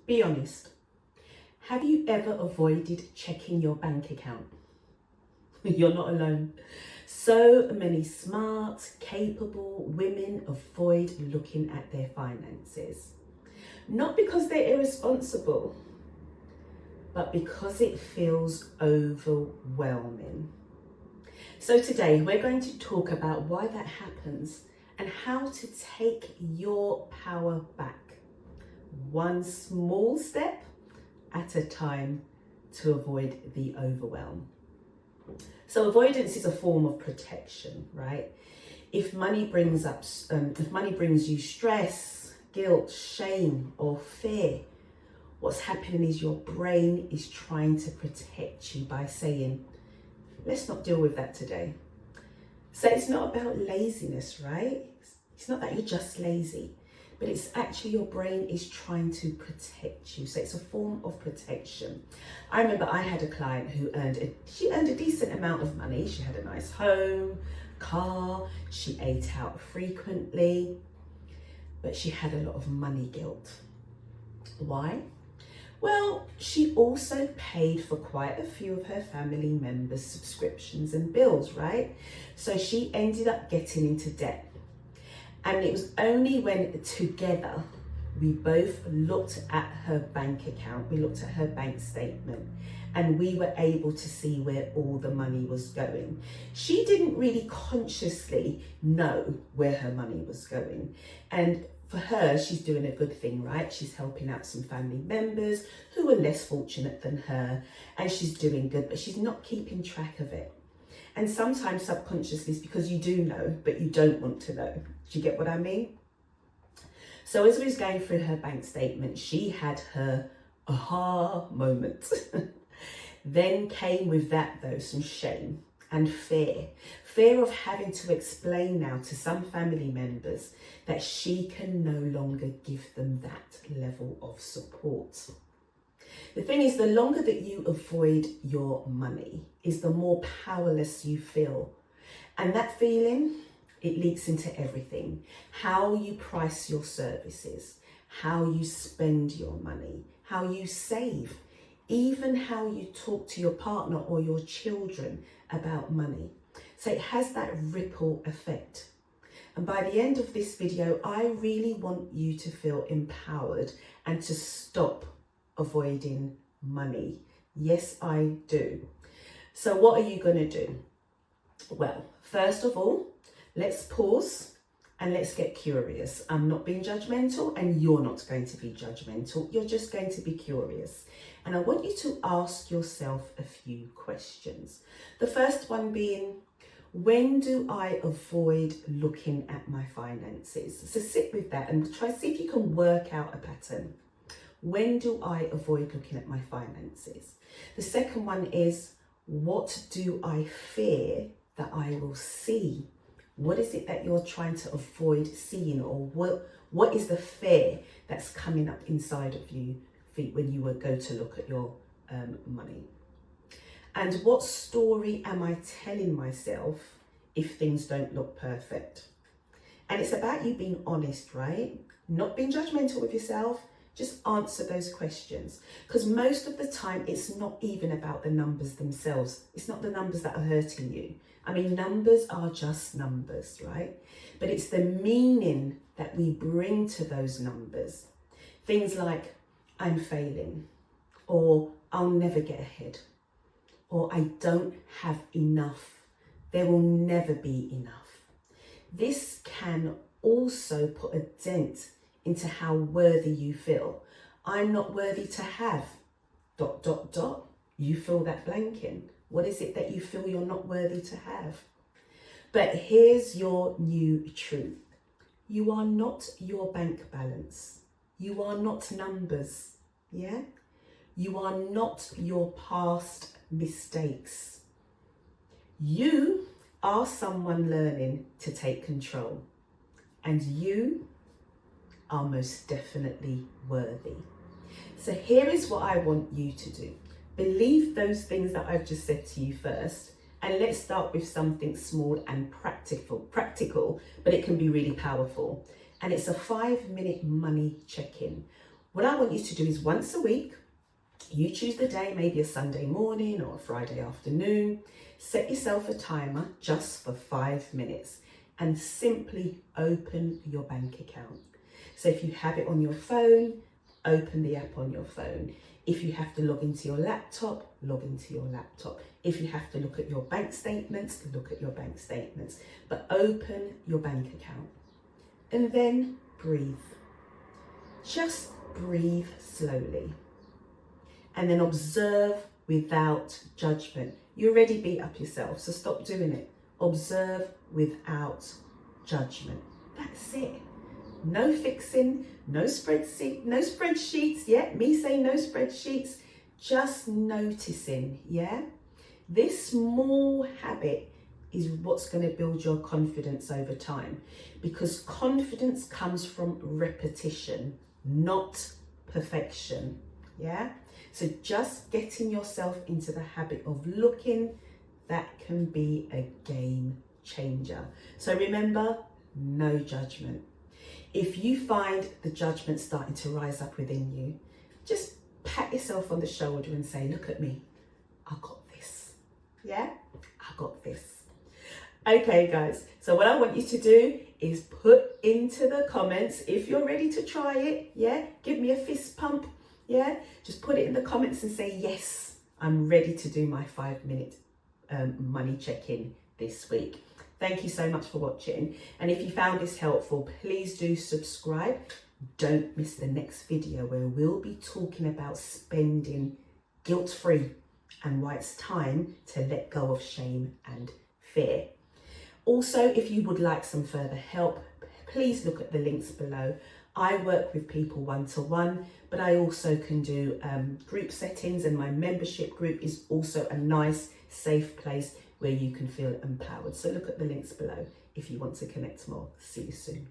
Be honest. Have you ever avoided checking your bank account? You're not alone. So many smart, capable women avoid looking at their finances. Not because they're irresponsible, but because it feels overwhelming. So today we're going to talk about why that happens and how to take your power back, one small step at a time, to avoid the overwhelm. So avoidance is a form of protection, right? If money brings you stress, guilt, shame, or fear, what's happening is your brain is trying to protect you by saying, let's not deal with that today. So it's not about laziness, right? It's not that you're just lazy, but it's actually your brain is trying to protect you. So it's a form of protection. I remember I had a client who earned a decent amount of money. She had a nice home, car, she ate out frequently, but she had a lot of money guilt. Why? Well, she also paid for quite a few of her family members' subscriptions and bills, right? So she ended up getting into debt. And it was only when together we both looked at her bank account, we looked at her bank statement, and we were able to see where all the money was going. She didn't really consciously know where her money was going. And for her, she's doing a good thing, right? She's helping out some family members who are less fortunate than her, and she's doing good, but she's not keeping track of it. And sometimes subconsciously it's because you do know, but you don't want to know. Do you get what I mean? So as we was going through her bank statement, she had her aha moment. Then came with that though some shame and fear. Fear of having to explain now to some family members that she can no longer give them that level of support. The thing is, the longer that you avoid your money is the more powerless you feel. And that feeling, it leaks into everything. How you price your services, how you spend your money, how you save, even how you talk to your partner or your children about money. So it has that ripple effect. And by the end of this video, I really want you to feel empowered and to stop avoiding money. Yes, I do. So what are you going to do? Well, first of all, let's pause and let's get curious. I'm not being judgmental and you're not going to be judgmental. You're just going to be curious. And I want you to ask yourself a few questions. The first one being, when do I avoid looking at my finances? So sit with that and try to see if you can work out a pattern. When do I avoid looking at my finances? The second one is, what do I fear that I will see? What is it that you're trying to avoid seeing, or what is the fear that's coming up inside of you when you would go to look at your money? And what story am I telling myself if things don't look perfect? And it's about you being honest, right? Not being judgmental with yourself. Just answer those questions, because most of the time it's not even about the numbers themselves. It's not the numbers that are hurting you. I mean, numbers are just numbers, right? But it's the meaning that we bring to those numbers. Things like, I'm failing, or I'll never get ahead, or I don't have enough. There will never be enough. This can also put a dent into how worthy you feel. I'm not worthy to have ... You fill that blank in. What is it that you feel you're not worthy to have? But here's your new truth. You are not your bank balance. You are not numbers, yeah? You are not your past mistakes. You are someone learning to take control, and you are most definitely worthy. So here is what I want you to do. Believe those things that I've just said to you first, and let's start with something small and practical, but it can be really powerful. And it's a 5-minute money check-in. What I want you to do is once a week, you choose the day, maybe a Sunday morning or a Friday afternoon, set yourself a timer just for 5 minutes and simply open your bank account. So if you have it on your phone, open the app on your phone. If you have to log into your laptop, log into your laptop. If you have to look at your bank statements, look at your bank statements. But open your bank account and then breathe. Just breathe slowly. And then observe without judgment. You already beat up yourself, so stop doing it. Observe without judgment. That's it. No fixing, no spreadsheets, yeah, me saying no spreadsheets, just noticing, yeah? This small habit is what's going to build your confidence over time, because confidence comes from repetition, not perfection, yeah? So just getting yourself into the habit of looking, that can be a game changer. So remember, no judgment. If you find the judgment starting to rise up within you, just pat yourself on the shoulder and say, look at me, I got this. Yeah, I got this. Okay, guys, so what I want you to do is put into the comments, if you're ready to try it, yeah, give me a fist pump, yeah, just put it in the comments and say, yes, I'm ready to do my 5-minute money check-in this week. Thank you so much for watching. And if you found this helpful, please do subscribe. Don't miss the next video where we'll be talking about spending guilt-free and why it's time to let go of shame and fear. Also, if you would like some further help, please look at the links below. I work with people one-to-one, but I also can do group settings, and my membership group is also a nice, safe place where you can feel empowered. So look at the links below if you want to connect more. See you soon.